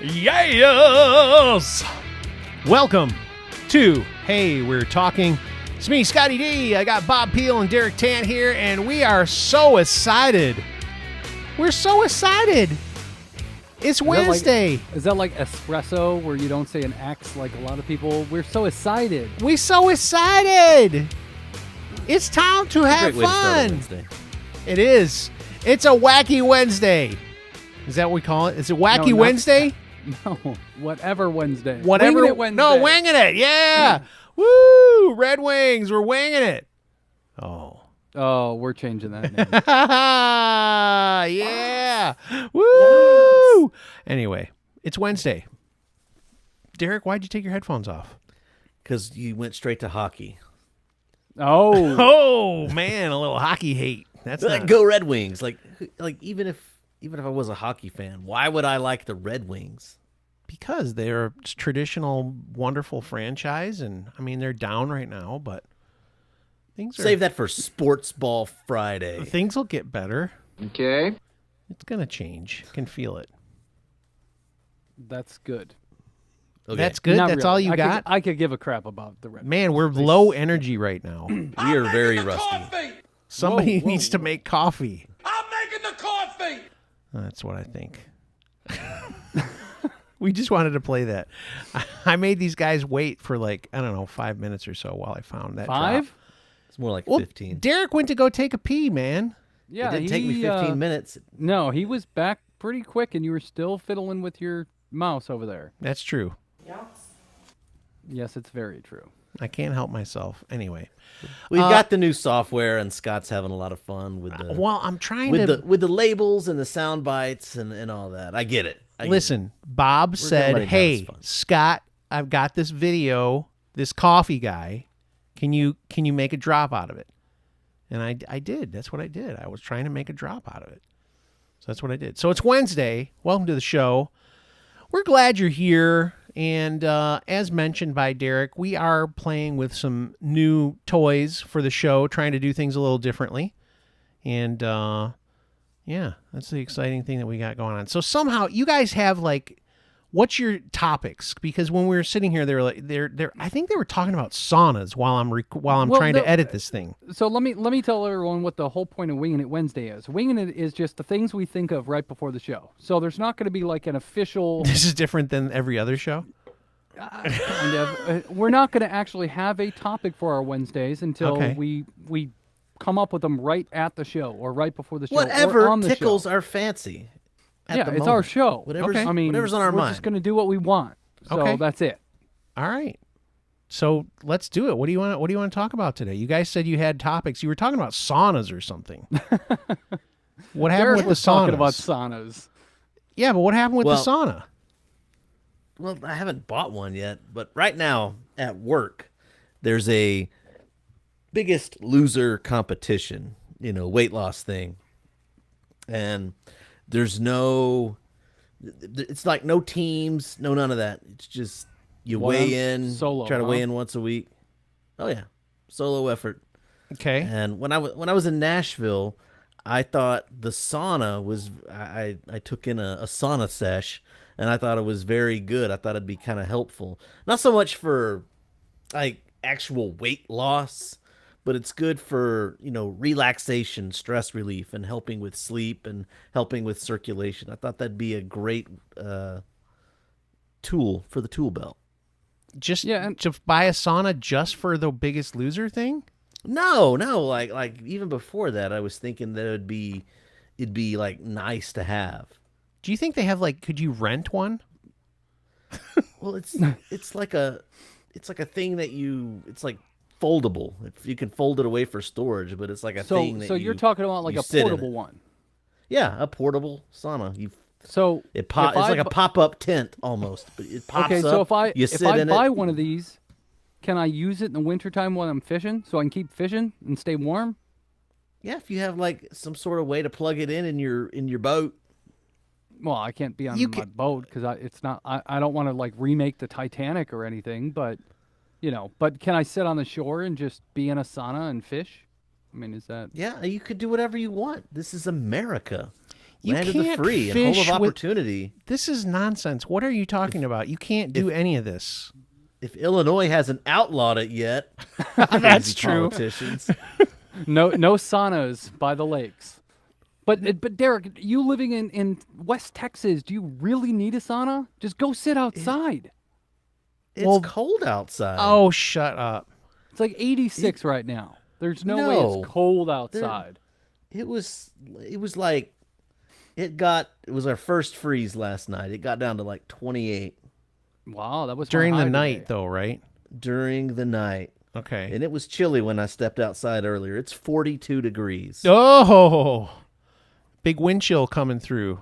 Yes! Welcome to Hey, We're Talking. It's me, Scotty D. I got Bob Peel and Derek Tant here, and we are so excited. We're so excited. It's Wednesday. Is that like espresso where you don't say an X like a lot of people? We're so excited. We so excited. It's time to have Great way to start a fun. Wednesday. It is. It's a wacky Wednesday. Is that what we call it? Is it Wacky No, Wednesday? No, whatever Wednesday. Whatever. Winging it Wednesday. No, winging it. Yeah. Woo! Red Wings. We're winging it. Oh, we're changing that name. Yeah. Woo! Yes. Anyway, it's Wednesday. Derek, why'd you take your headphones off? Because you went straight to hockey. Oh. Oh, man, a little hockey hate. That's not... Go Red Wings. Like even if I was a hockey fan, why would I like the Red Wings? Because they're a traditional, wonderful franchise, and I mean they're down right now, but save that for Sports Ball Friday. Things will get better. Okay. It's gonna change. Can feel it. That's good. Okay. That's good. Not That's really. all you got. I could give a crap about the Red. Man, we're low energy right now. We are very rusty. Somebody needs to make coffee. I'm making the coffee. That's what I think. We just wanted to play that. I made these guys wait for 5 minutes or so while I found that. 5? Drop. It's more like 15. Derek went to go take a pee, man. Yeah, it didn't take me 15 minutes. No, he was back pretty quick, and you were still fiddling with your mouse over there. That's true. Yes, it's very true. I can't help myself. Anyway, we've got the new software, and Scott's having a lot of fun with the. Well, I'm trying with the labels and the sound bites and all that. I get it. Listen, Bob said, "Hey, Scott, I've got this video, this coffee guy. Can you make a drop out of it?" And I did. That's what I did. I was trying to make a drop out of it. So that's what I did. So it's Wednesday. Welcome to the show. We're glad you're here. And as mentioned by Derek, we are playing with some new toys for the show, trying to do things a little differently. And yeah, that's the exciting thing that we got going on. So somehow you guys have what's your topics? Because when we were sitting here, they were I think they were talking about saunas while I'm trying to edit this thing. So let me tell everyone what the whole point of Winging It Wednesday is. Winging It is just the things we think of right before the show. So there's not going to be an official. This is different than every other show. Kind of. We're not going to actually have a topic for our Wednesdays until we come up with them right at the show or right before the show. Whatever or on the tickles show. our fancy. It's our show. Whatever's on our mind. We're just going to do what we want. So that's it. All right. So let's do it. What do you want to talk about today? You guys said you had topics. You were talking about saunas or something. What happened with the saunas? Talking about saunas. Yeah, but what happened with the sauna? Well, I haven't bought one yet, but right now at work, there's a Biggest Loser competition, weight loss thing. And there's it's like no teams, no none of that. It's just you weigh in, solo, try to weigh in once a week. Oh yeah, solo effort. Okay. And when I was in Nashville, I thought the sauna was I took in a sauna sesh, and I thought it was very good. I thought it'd be kind of helpful, not so much for actual weight loss, but it's good for, relaxation, stress relief, and helping with sleep and helping with circulation. I thought that'd be a great tool for the tool belt. To buy a sauna just for the Biggest Loser thing? No, like even before that, I was thinking that it'd be nice to have. Do you think they have could you rent one? Well, it's like a thing that it's foldable. If you can fold it away for storage, but it's like a thing that you're talking about a portable one. Yeah, a portable sauna. It's like a pop-up tent almost, but it pops up. Okay, so if I buy it. one of these, can I use it in the wintertime when I'm fishing so I can keep fishing and stay warm? Yeah, if you have some sort of way to plug it in your boat. Well, I can't be on my boat because I don't want to remake the Titanic or anything, but but can I sit on the shore and just be in a sauna and fish? I mean, is that... Yeah, you could do whatever you want. This is America. You Land of the can't free, and fish home of with- opportunity. This is nonsense. What are you talking about? You can't do any of this. If Illinois hasn't outlawed it yet, That's crazy true. Politicians. No saunas by the lakes. But Derek, you living in West Texas, do you really need a sauna? Just go sit outside. It's cold outside. Oh, shut up. It's like 86 right now. There's no way No. it's cold outside. It was like it was our first freeze last night. It got down to like 28 Wow, that was my During the high night, today. though, right? during the night. Okay. And it was chilly when I stepped outside earlier. It's 42 degrees. Oh, big wind chill coming through.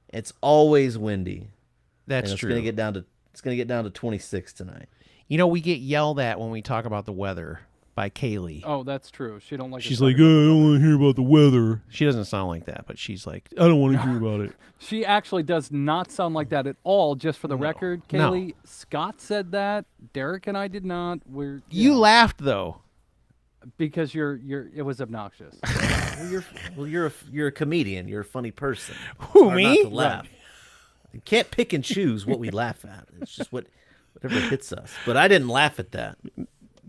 It's always windy. That's and it's true. going to get down to 26 tonight. You know, we get yelled at when we talk about the weather by Kaylee. Oh, that's true. She don't like. She's like, oh, I don't want to hear about the weather. She doesn't sound like that, but she's like, I don't want to hear about it. She actually does not sound like that at all. Just for the record, No. Kaylee, Scott said that. Derek and I did not. You laughed though. because it was obnoxious. You're a comedian. You're a funny person. Who, Hard me? Not to laugh. You can't pick and choose what we laugh at. It's just whatever hits us. But I didn't laugh at that.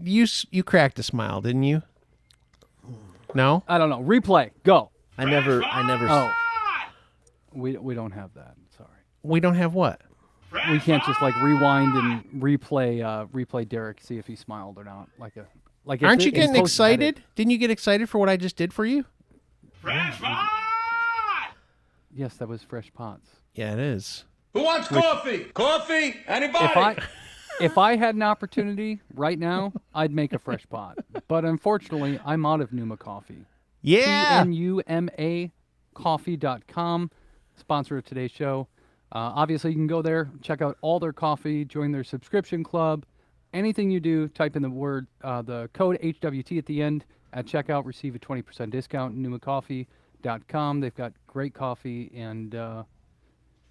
You cracked a smile, didn't you? No? I don't know. Replay. Go. I never. Oh, we don't have that. Sorry. We don't have what? We can't just like rewind and replay Derek, see if he smiled or not. Aren't you in getting post-edit. excited? Didn't you get excited for what I just did for you? Yes, that was fresh pots. Yeah, it is. Who wants coffee? Coffee? Anybody? If I had an opportunity right now, I'd make a fresh pot. But unfortunately, I'm out of Numa Coffee. Yeah. TNUMA coffee.com, sponsor of today's show. Obviously, you can go there, check out all their coffee, join their subscription club. Anything you do, type in the code HWT at the end at checkout, receive a 20% discount. NumaCoffee.com. They've got great coffee, and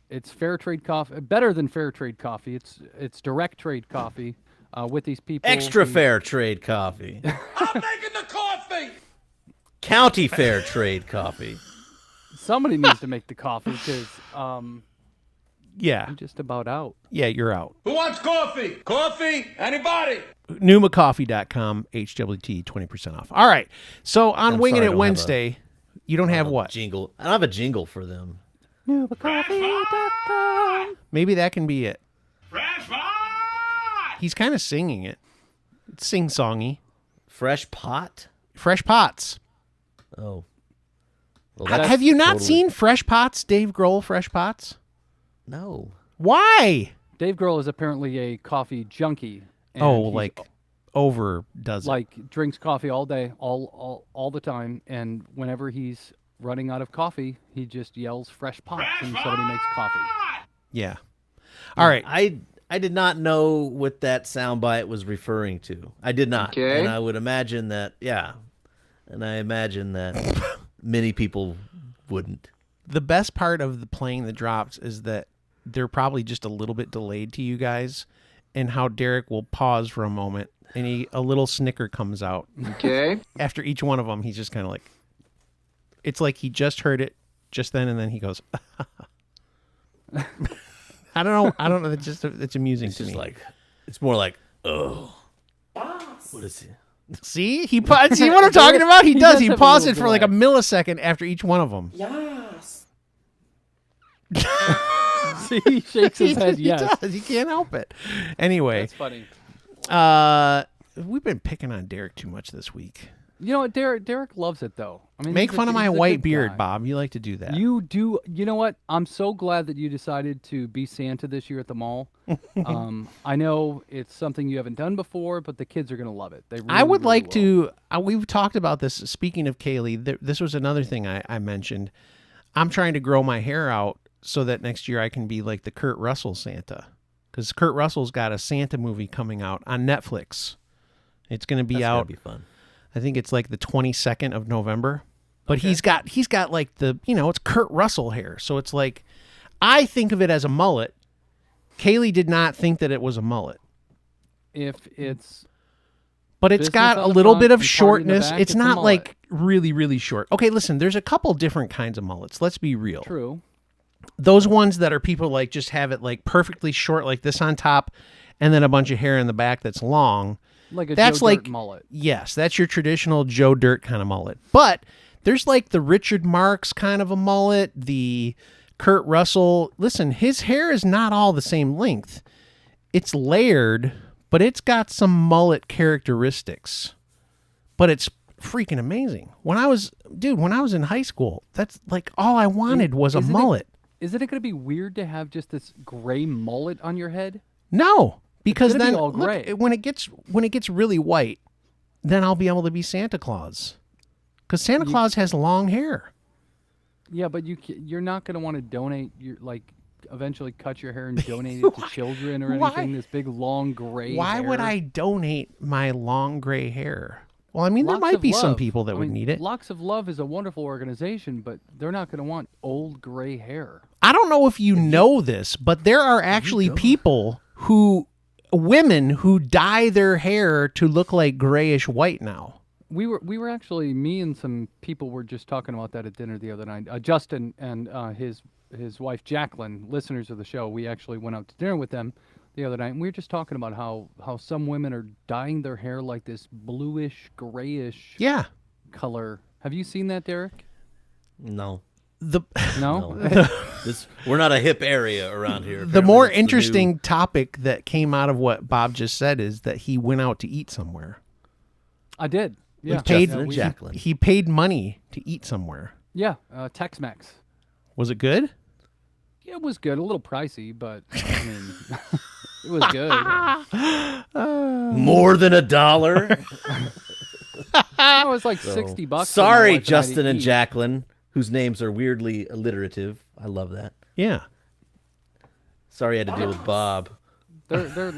it's fair trade coffee, better than fair trade coffee. It's direct trade coffee with these people. Extra fair trade coffee. I'm making the coffee. County fair trade coffee. Somebody needs to make the coffee because Yeah. I'm just about out. Yeah, you're out. Who wants coffee? Coffee? Anybody? NumaCoffee.com, HWT, 20% off. All right. So on I'm Winging sorry, I It don't have Wednesday, you don't have what? Jingle. I don't have a jingle for them. NumaCoffee.com. Maybe that can be it. Fresh pot. He's kind of singing it. It's sing-songy. Fresh pot? Fresh Pots. Oh. Well, that's Have you not totally- seen Fresh Pots, Dave Grohl Fresh Pots? No. Why? Dave Grohl is apparently a coffee junkie. and Oh, he's like overdoes it. like drinks coffee all day, all the time, and whenever he's running out of coffee, he just yells "fresh pots" and somebody makes coffee. Yeah. All right. I did not know what that soundbite was referring to. I did not. Okay. And I would imagine that, and I imagine that many people wouldn't. The best part of the playing the drops is that they're probably just a little bit delayed to you guys, and how Derek will pause for a moment and a little snicker comes out. Okay. After each one of them, he's just kind of like, it's like he just heard it just then, and then he goes, I don't know. It's amusing It's to just me. like, it's more like, oh. What is it? See, see what I'm talking about? He He does. does He have a pauses little for like a delay. millisecond after each one of them. Yes. See, he shakes his head. He Yes, does. He can't help it. Anyway, that's funny. we've been picking on Derek too much this week. You know what? Derek loves it though. I mean, Make he's fun of my he's a white good beard, guy. Bob. You like to do that. You do. You know what? I'm so glad that you decided to be Santa this year at the mall. I know it's something you haven't done before, but the kids are going to love it. They really, I would really like will. to. We've talked about this. Speaking of Kaylee, this was another thing I mentioned. I'm trying to grow my hair out so that next year I can be like the Kurt Russell Santa, because Kurt Russell's got a Santa movie coming out on Netflix. It's going to be That's out. gotta be fun. I think it's like the 22nd of November. But he's got like the, it's Kurt Russell hair. So it's like, I think of it as a mullet. Kaylee did not think that it was a mullet. If it's But it's Business got on a the little front bit of and party in the shortness. back, It's it's a not mullet. like really, really short. Okay, listen, there's a couple different kinds of mullets. Let's be real. True. Those ones that are people like just have it like perfectly short like this on top and then a bunch of hair in the back that's long. Like a that's Joe like Dirt mullet. Yes, that's your traditional Joe Dirt kind of mullet. But there's like the Richard Marx kind of a mullet, the Kurt Russell. Listen, his hair is not all the same length. It's layered, but it's got some mullet characteristics. But it's freaking amazing. When I was in high school, that's like all I wanted was a mullet. Isn't it going to be weird to have just this gray mullet on your head? No, because then all gray. look, when it gets really white, then I'll be able to be Santa Claus. Because Santa Claus has long hair. Yeah, but you're not going to want to donate your eventually cut your hair and donate it to children or anything. This big long gray. Why hair. would I donate my long gray hair? Well, I mean, there Locks might of be some Love. people that would need it. Locks of Love is a wonderful organization, but they're not going to want old gray hair. I don't know if you know this, but there are actually women who dye their hair to look like grayish white now. We were actually, me and some people were just talking about that at dinner the other night. Justin and his wife Jacqueline, listeners of the show, we actually went out to dinner with them the other night, and we were just talking about how some women are dyeing their hair like this bluish, grayish color. Have you seen that, Derek? No. No? We're not a hip area around here. The more interesting topic that came out of what Bob just said is that he went out to eat somewhere. I did. Yeah. Jacqueline. He paid money to eat somewhere. Yeah, Tex-Mex. Was it good? Yeah, it was good. A little pricey, but I mean, it was good. More than $1. It was like $60. Sorry, Justin and Jacqueline, whose names are weirdly alliterative. I love that. Yeah. Sorry I had to deal with Bob. They're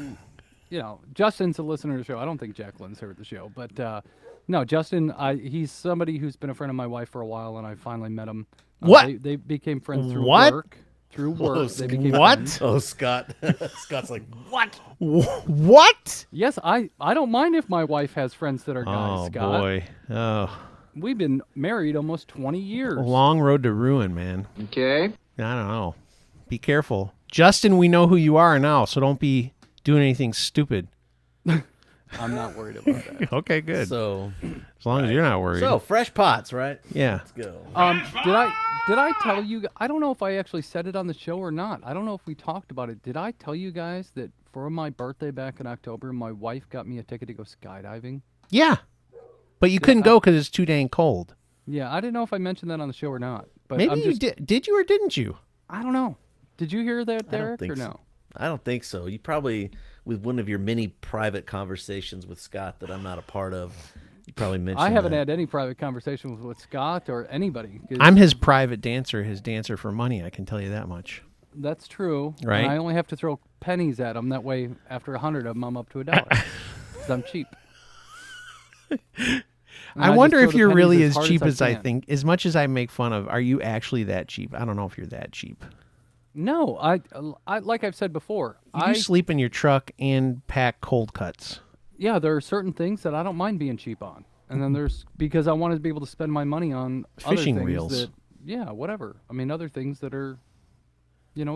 Justin's a listener to the show. I don't think Jacqueline's heard the show, but no, Justin, he's somebody who's been a friend of my wife for a while, and I finally met him. What? They became friends through What? work. Through work, they became what? friends. Oh, Scott. Scott's like, what? What? Yes, I don't mind if my wife has friends that are guys, Oh, Scott. boy. Oh. We've been married almost 20 years. A long road to ruin, man. Okay. I don't know. Be careful. Justin, we know who you are now, so don't be doing anything stupid. I'm not worried about that. Okay, good. So, As long as you're not worried. so fresh pots, right? Yeah. Let's go. Did I tell you? I don't know if I actually said it on the show or not. I don't know if we talked about it. Did I tell you guys that for my birthday back in October, my wife got me a ticket to go skydiving? Yeah. But you couldn't go because it's too dang cold. Yeah, I didn't know if I mentioned that on the show or not. But Maybe you did. Did you or didn't you? I don't know. Did you hear that, Derek, or no? So. I don't think so. You probably, with one of your many private conversations with Scott that I'm not a part of, you probably mentioned I haven't that. had any private conversations with Scott or anybody. I'm his private dancer, his dancer for money. I can tell you that much. That's true. Right. And I only have to throw pennies at him. That way, after 100 of them, I'm up to $1. 'Cause I'm cheap. I wonder if you're really as hard cheap as I can. think. As much as I make fun of, are you actually that cheap? I don't know if you're that cheap. No, I like I've said before. You sleep in your truck and pack cold cuts. Yeah, there are certain things that I don't mind being cheap on, and then there's because I want to be able to spend my money on Fishing other things reels. That, yeah, whatever. I mean, other things that are,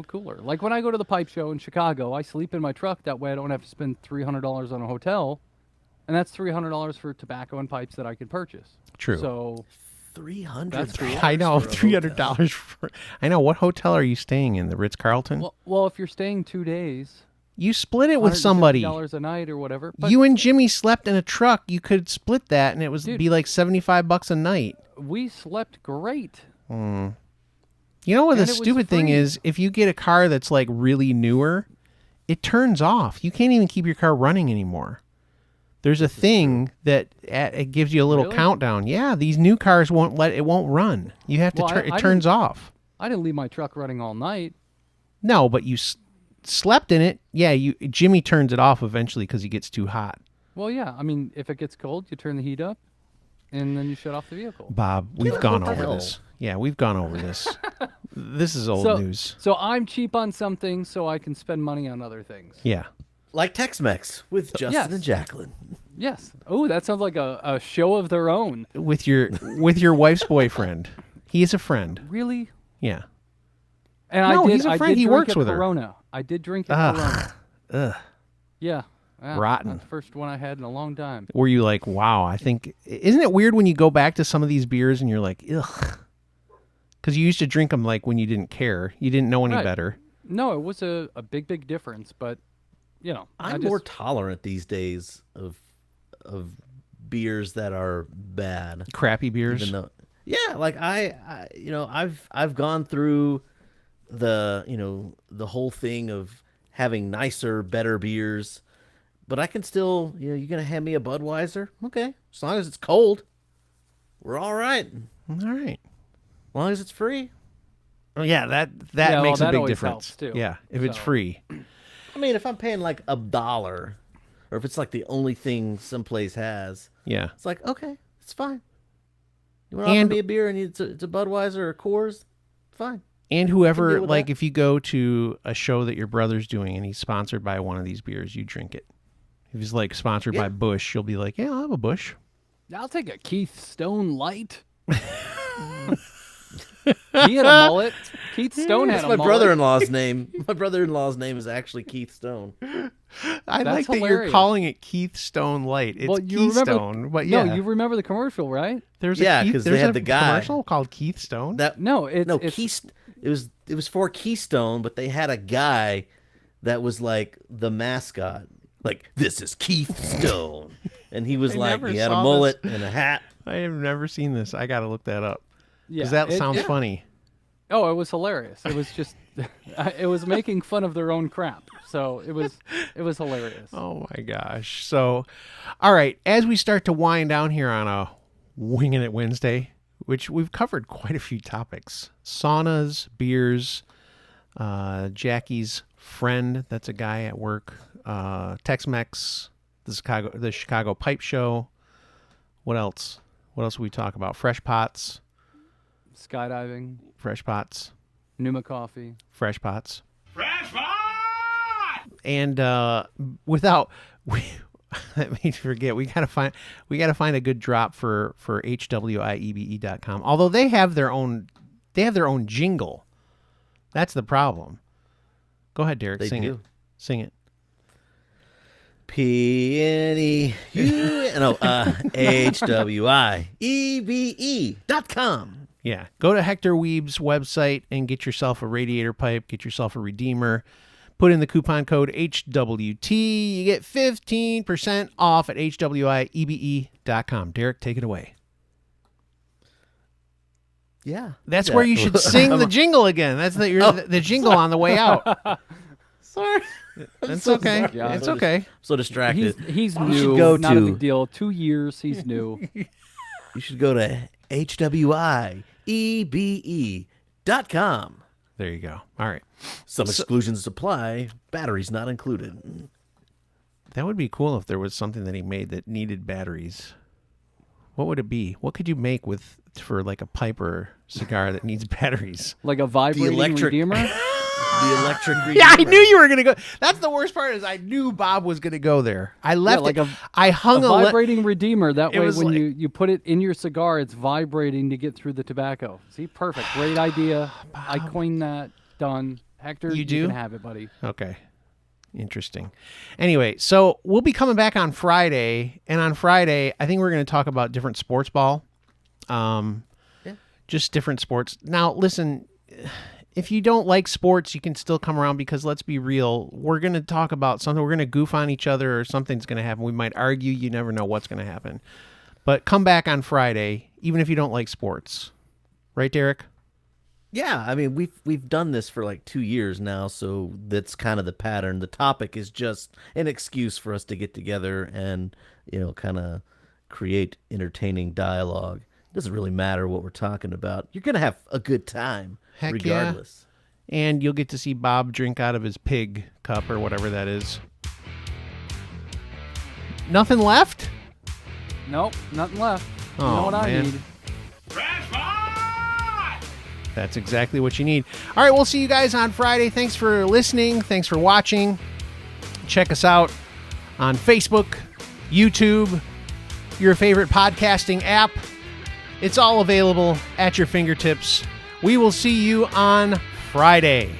cooler. Like when I go to the pipe show in Chicago, I sleep in my truck. That way, I don't have to spend $300 on a hotel, and that's $300 for tobacco and pipes that I could purchase. True. So $300. That's true. I know, for a $300 for. I know. What hotel are you staying in? The Ritz Carlton. well, if you're staying 2 days, You split it with somebody. $150 a night or whatever. But You and Jimmy slept in a truck. You could split that, and it was Dude. be like $75 a night. we slept great. You know what the And it was stupid thing free. is? If you get a car that's like really newer, it turns off. You can't even keep your car running anymore. There's a thing that it gives you a little Really? countdown. Yeah, these new cars won't run. You have to Well, turn. I It turns off. I didn't leave my truck running all night. No, but you slept in it. Yeah, Jimmy turns it off eventually because he gets too hot. Well, yeah. I mean, if it gets cold, you turn the heat up, and then you shut off the vehicle. Bob, we've gone the over hell? this. Yeah, we've gone over this. This is old news. So I'm cheap on some things, so I can spend money on other things. Yeah. Like Tex-Mex with Justin Yes. and Jacqueline. Yes. Oh, that sounds like a show of their own. with your wife's boyfriend. He's a friend. Really? Yeah. And No, I did. he's a I friend. did He drink works at with her. Corona. I did drink at Corona. Ugh. Yeah. Rotten. That's the first one I had in a long time. Were you like, wow? Isn't it weird when you go back to some of these beers and you're like, ugh? Because you used to drink them like when you didn't care, you didn't know any Right. better. No, it was a big difference, but I'm more tolerant these days of beers that are bad. Crappy beers. Even though, yeah, like I've gone through the whole thing of having nicer, better beers, but I can still, you're gonna hand me a Budweiser, okay? As long as it's cold, we're all right. All right. As long as it's free. Oh yeah, that well, makes a that big always difference helps, too. Yeah, if it's So- free. I mean, if I'm paying like $1, or if it's like the only thing someplace has, Yeah. it's like, okay, it's fine. You want to offer And- me a beer and it's a Budweiser or a Coors? Fine. And whoever, deal with like, that. if you go to a show that your brother's doing and he's sponsored by one of these beers, you drink it. If he's like sponsored by Bush, you'll be like, yeah, I'll have a Bush. I'll take a Keith Stone Light. He had a mullet. Keith Stone had That's a my mullet. brother-in-law's name. My brother-in-law's name is actually Keith Stone. I That's like that you're hilarious. calling it Keith Stone Light. It's Well, you remember- Keystone, but yeah. No, you remember the commercial, right? There's Yeah, a Keith, 'cause they there's had a the guy. commercial called Keith Stone. No, it's Keith. It was for Keystone, but they had a guy that was like the mascot. Like, this is Keith Stone, and he was I like, never he had a saw mullet and a hat. I have never seen this. I got to look that up. yeah, Because that sounds it- funny. Oh, it was hilarious. It was just, it was making fun of their own crap. So it was hilarious. Oh my gosh. So, all right, as we start to wind down here on a Winging It Wednesday, which we've covered quite a few topics: saunas, beers, Jackie's friend, that's a guy at work, Tex-Mex, the Chicago Pipe Show. What else? What else we talk about? Fresh pots, Skydiving, fresh pots, Numa Coffee. fresh pots. Fresh Pot! And let me forget. We gotta find a good drop for HWIEBE.com. Although they have their own jingle. That's the problem. Go ahead, Derek. They Sing do. it. Sing it. HWIEBE.com. Yeah. Go to Hector Weeb's website and get yourself a radiator pipe. Get yourself a redeemer. Put in the coupon code HWT. You get 15% off at HWIEBE.com. Derek, take it away. Yeah. That's Yeah. where you should sing the jingle again. That's the jingle on the way out. Sorry. It's so okay. sorry. It's okay. So distracted. He's You new. should go Not a to- big deal. 2 years. He's new. You should go to HWIEBE.com. There you go. All right. Some exclusions apply. Batteries not included. That would be cool if there was something that he made that needed batteries. What would it be? What could you make for like a pipe or cigar that needs batteries? Like a vibrating electric- redeemer. The electric redeemer. Yeah, I knew you were gonna go. That's the worst part is I knew Bob was gonna go there. I left like it. a I hung a vibrating redeemer. That It way, was when like- you put it in your cigar, it's vibrating to get through the tobacco. See, perfect. Great idea. I coined that. Done. Hector, You do? can have it, buddy. Okay. Interesting. Anyway, so we'll be coming back on Friday, and on Friday, I think we're going to talk about different sports ball. Just different sports. Now, listen, if you don't like sports, you can still come around because let's be real. We're going to talk about something. We're going to goof on each other or something's going to happen. We might argue. You never know what's going to happen. But come back on Friday, even if you don't like sports. Right, Derek? Yeah, I mean we've done this for like 2 years now, so that's kind of the pattern. The topic is just an excuse for us to get together and kind of create entertaining dialogue. It doesn't really matter what we're talking about. You're gonna have a good time, Heck regardless. Yeah. And you'll get to see Bob drink out of his pig cup or whatever that is. Nothing left? Nope, nothing left. You Oh, know what man. I need? Fresh Pot! That's exactly what you need. All right, we'll see you guys on Friday. Thanks for listening. Thanks for watching. Check us out on Facebook, YouTube, your favorite podcasting app. It's all available at your fingertips. We will see you on Friday.